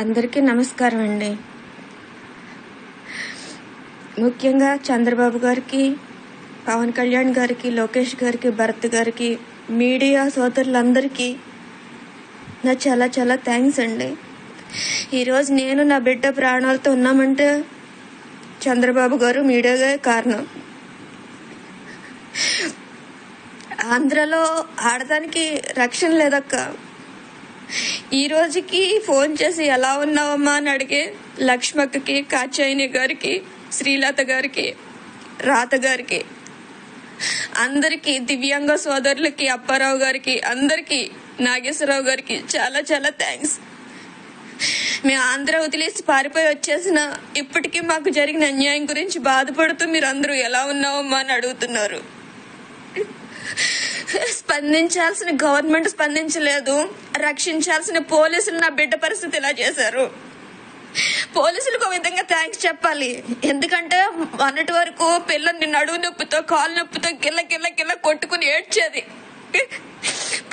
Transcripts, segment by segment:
అందరికీ నమస్కారం అండి. ముఖ్యంగా చంద్రబాబు గారికి, పవన్ కళ్యాణ్ గారికి, లోకేష్ గారికి, భరత్ గారికి, మీడియా సోదరులందరికీ నా చాలా చాలా థ్యాంక్స్ అండి. ఈరోజు నేను నా బిడ్డ ప్రాణాలతో ఉన్నామంటే చంద్రబాబు గారు, మీడియాగా కారణం. ఆంధ్రలో ఆడదానికి రక్షణ లేదక్క. ఈ రోజుకి ఫోన్ చేసి ఎలా ఉన్నావమ్మా అని అడిగే లక్ష్మక్కకి, కాచాయిని గారికి, శ్రీలత గారికి, రాత గారికి, అందరికీ, దివ్యాంగ సోదరులకి, అప్పారావు గారికి, అందరికీ, నాగేశ్వరరావు గారికి చాలా చాలా థ్యాంక్స్. మేము ఆంధ్ర వదిలేసి పారిపోయి వచ్చేసిన ఇప్పటికీ మాకు జరిగిన అన్యాయం గురించి బాధపడుతూ మీరందరూ ఎలా ఉన్నావమ్మా అని అడుగుతున్నారు. స్పందించాల్సిన గవర్నమెంట్ స్పందించలేదు. రక్షించాల్సిన పోలీసులు నా బిడ్డ పరిస్థితి ఇలా చేశారు. పోలీసులకు ఒక విధంగా థ్యాంక్స్ చెప్పాలి. ఎందుకంటే మొన్నటి వరకు పిల్లల్ని నడువు నొప్పితో, కాలు నొప్పితో గిల్ల గిల్ల గిల్ల కొట్టుకుని ఏడ్చేది.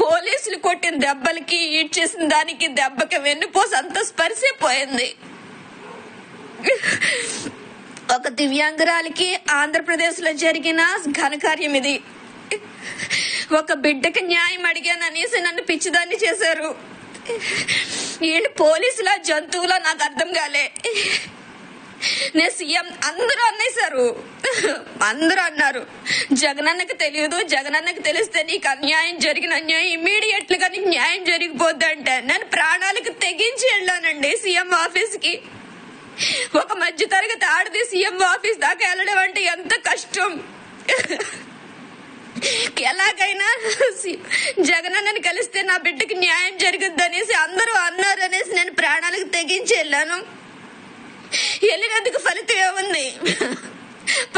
పోలీసులు కొట్టిన దెబ్బలకి, ఈడ్చేసిన దానికి, దెబ్బకి వెన్నుపోసి అంత స్పర్శపోయింది. ఒక దివ్యాంగురాలికి ఆంధ్రప్రదేశ్ లో జరిగిన ఘనకార్యం ఇది. ఒక బిడ్డకి న్యాయం అడిగాననేసి నన్ను పిచ్చిదాన్ని చేశారు. వీళ్ళు పోలీసుల, జంతువులా నాకు అర్థం కాలే. నేను సీఎం అందరూ అన్నేశారు. అందరూ అన్నారు జగనన్నకి తెలియదు, జగనన్నకి తెలిస్తే నీకు అన్యాయం, జరిగిన అన్యాయం ఇమ్మీడియట్ గా నీకు న్యాయం జరిగిపోద్ది అంటే నేను ప్రాణాలకు తెగించి వెళ్ళానండి సీఎం ఆఫీస్ కి. ఒక మధ్య తరగతి ఆడది సీఎం ఆఫీస్ దాకా వెళ్ళడం అంటే ఎంత కష్టం. ఎలాగైనా జగనన్నని కలిస్తే నా బిడ్డకి న్యాయం జరుగుద్ది అనేసి అందరూ అన్నారు అనేసి నేను ప్రాణాలకు తెగించి వెళ్ళాను. వెళ్ళినందుకు ఫలితం ఏముంది?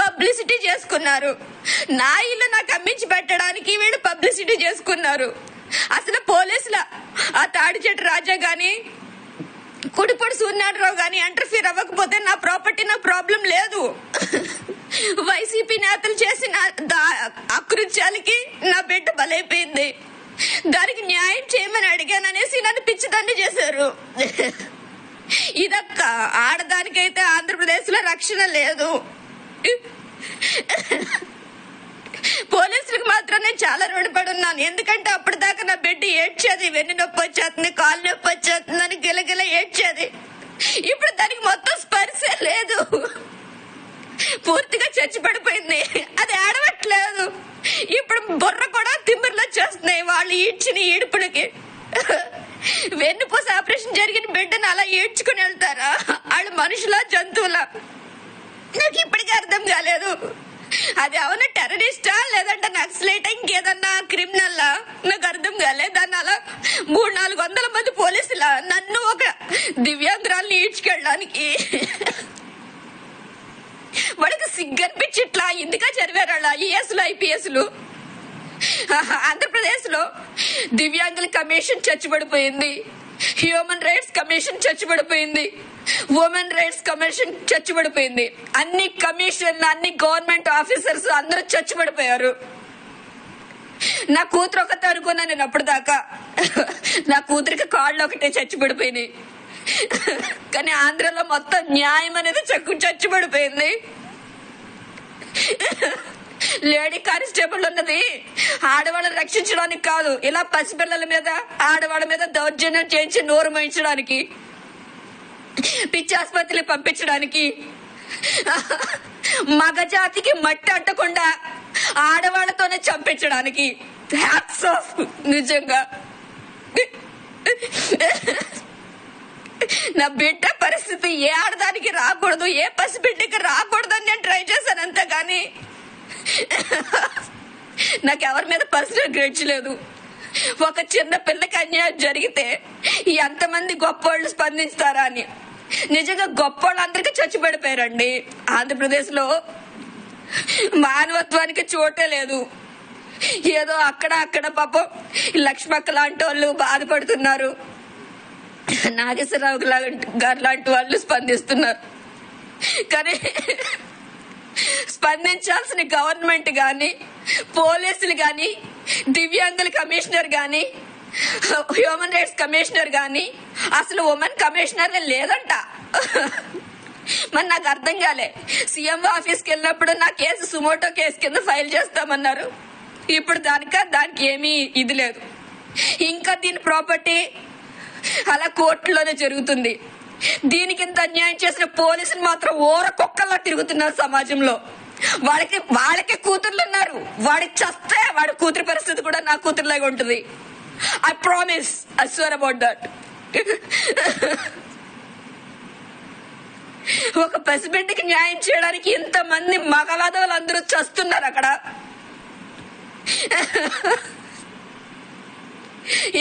పబ్లిసిటీ చేసుకున్నారు. నా ఇల్లు నాకు అమ్మించి పెట్టడానికి వీళ్ళు పబ్లిసిటీ చేసుకున్నారు. అసలు పోలీసుల ఆ తాడిచెట్టు రాజా గాని, కుడిపొడి సూర్యనారాయణరావు గాని ఇంటర్ఫీర్ అవ్వకపోతే నా ప్రాపర్టీ, నా ప్రాబ్లం లేదు. వైసీపీ నేతలు చేసిన అకృత్యాలకి నా బిడ్డ బలైపోయింది. దానికి న్యాయం చేయమని అడిగాననేసి నన్ను పిచ్చిదాన్ని చేశారు. ఇదక్క ఆడదానికైతే ఆంధ్రప్రదేశ్ లో రక్షణ లేదు. పోలీసులకు మాత్రం నేను చాలా రుణపడి ఉన్నాను. ఎందుకంటే అప్పటిదాకా నా బిడ్డ ఏడ్చేది, వెన్ను నొప్పి వచ్చేస్తుంది, కాలు నొప్పి వచ్చేస్తుంది అని గిలగిల ఏడ్చేది. ఇప్పుడు దానికి మొత్తం స్పర్శ లేదు, పూర్తిగా చచ్చి పడిపోయింది. అది ఆడవట్లేదు. ఇప్పుడు బుర్ర కూడా తిమ్మిర్లు వచ్చేస్తున్నాయి వాళ్ళు ఈడ్చిన ఈడుపులకి. వెన్నుపూస ఆపరేషన్ జరిగిన బిడ్డను అలా ఈడ్చుకుని వెళ్తారా? వాళ్ళు మనుషులా, జంతువులా? నాకు ఇప్పటికీ అర్థం కాలేదు. అది అవునా టెర్రరిస్టా లేదంటే నక్సలైటా ఇంకేదన్నా క్రిమినల్లా నాకు అర్థం కాలేదు. దాన్ని అలా 300-400 మంది పోలీసులా నన్ను ఒక దివ్యాంగురాల్ని ఈడ్చుకెళ్ళడానికి వాడికి సిగ్గనిపించి ఇట్లా ఎందుకా చదివారు అలా ఐఏఎస్లు, ఐపీఎస్లు. ఆంధ్రప్రదేశ్ లో దివ్యాంగుల commission చచ్చిపడిపోయింది, human rights commission చచ్చిపడిపోయింది, women rights commission చచ్చిపడిపోయింది. అన్ని కమిషన్లు, అన్ని గవర్నమెంట్ ఆఫీసర్స్ అందరూ చచ్చిపడిపోయారు. నా కూతురు ఒకటే అనుకున్నా నేను అప్పటిదాకా. నా కూతురికి కాళ్ళు ఒకటే చచ్చిపడిపోయినాయి. కానీ ఆంధ్రలో మొత్తం న్యాయం అనేది చచ్చిపడిపోయింది. లేడీ కానిస్టేబుల్ ఉన్నది ఆడవాళ్ళని రక్షించడానికి కాదు, ఇలా పసిపిల్లల మీద, ఆడవాళ్ళ మీద దౌర్జన్యం చేయించి నోరు మోయించడానికి, పిచ్చి ఆసుపత్రికి పంపించడానికి, మగజాతికి మట్టి అంటకుండా ఆడవాళ్లతోనే చంపించడానికి. హ్యాట్స్ ఆఫ్ నిజంగా. నా బిడ్డ పరిస్థితి ఏ ఆడదానికి రాకూడదు, ఏ పసిబిడ్డకి రాకూడదని నేను ట్రై చేశాను అంతే గాని నాకు ఎవరి మీద పర్సనల్ గ్రేడ్స్ లేదు. ఒక చిన్న పిల్లకి అన్యాయం జరిగితే ఎంతమంది గొప్పోళ్ళు స్పందిస్తారా అని. నిజంగా గొప్పోళ్ళందరికీ చచ్చిపడిపోయారండి. ఆంధ్రప్రదేశ్ లో మానవత్వానికి చోటే లేదు. ఏదో అక్కడ పాపం లక్ష్మక్క లాంటి వాళ్ళు బాధపడుతున్నారు, నాగేశ్వరరావు గారు లాంటి వాళ్ళు స్పందిస్తున్నారు. కానీ స్పందించాల్సిన గవర్నమెంట్ గాని, పోలీసులు గాని, దివ్యాంగుల కమిషనర్ గాని, హ్యూమన్ రైట్స్ కమిషనర్ కానీ అసలు ఉమెన్ కమిషనర్ లేదంట. మరి నాకు అర్థం కాలే. సీఎం ఆఫీస్కి వెళ్ళినప్పుడు నా కేసు సుమోటో కేసు కింద ఫైల్ చేస్తామన్నారు. ఇప్పుడు దానికి ఏమీ ఇది లేదు. ఇంకా దీని ప్రాపర్టీ అలా కోర్టులోనే జరుగుతుంది. దీనికి ఇంత అన్యాయం చేసిన పోలీసులు మాత్రం ఓర కుక్కల్లా తిరుగుతున్నారు సమాజంలో. వాళ్ళకి కూతుర్లు ఉన్నారు. వాడికి చస్తే వాడి కూతురు పరిస్థితి కూడా నా కూతురులాగా ఉంటుంది. I promise, I swear about that. ఒక పసిబిడ్డకి న్యాయం చేయడానికి ఇంతమంది మగవాదవులు అందరూ చస్తున్నారు అక్కడ.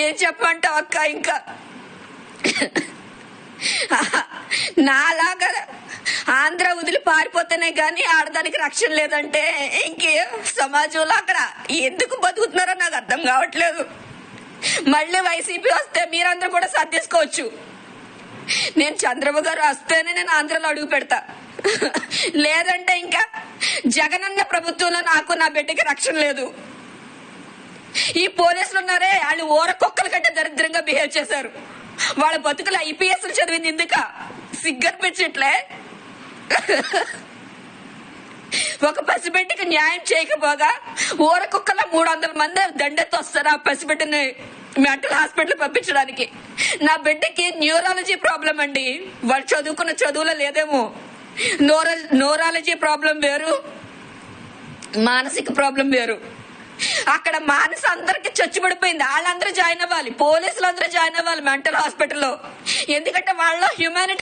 ఏం చెప్పంటావు అక్క? ఇంకా నాలాగా ఆంధ్ర వదిలి పారిపోతేనే గాని ఆడదానికి రక్షణ లేదంటే ఇంకే సమాజంలో అక్కడ ఎందుకు బతుకుతున్నారో నాకు అర్థం కావట్లేదు. మళ్ళీ వైసీపీ వస్తే మీరందరూ కూడా సర్దేసుకోవచ్చు. నేను చంద్రబాబు గారు వస్తేనే నేను ఆంధ్రలో అడుగు పెడతా. లేదంటే ఇంకా జగనన్న ప్రభుత్వంలో నాకు నా బిడ్డకి రక్షణ లేదు. ఈ పోలీసులు ఉన్నారే, వాళ్ళు ఓర కుక్కల కంటే దరిద్రంగా బిహేవ్ చేశారు. వాళ్ళ బతుకులు ఐపీఎస్లు చదివింది ఎందుక? సిగ్గనిపించట్లే. ఒక పసిబిడ్డకి న్యాయం చేయకపోగా ఊర కుక్కల 300 మంది దండెత్తి వస్తారు ఆ పసిబిడ్డని మెంటల్ హాస్పిటల్ పంపించడానికి. నా బిడ్డకి న్యూరాలజీ ప్రాబ్లం అండి. వాళ్ళు చదువుకున్న చదువులో లేదేమో. న్యూరాలజీ ప్రాబ్లం వేరు, మానసిక ప్రాబ్లం వేరు. అక్కడ మానస అందరికి చచ్చిపడిపోయింది. వాళ్ళందరూ జాయిన్ అవ్వాలి, పోలీసులు అందరూ జాయిన్ అవ్వాలి మెంటల్ హాస్పిటల్లో. ఎందుకంటే వాళ్ళలో హ్యూమానిటీ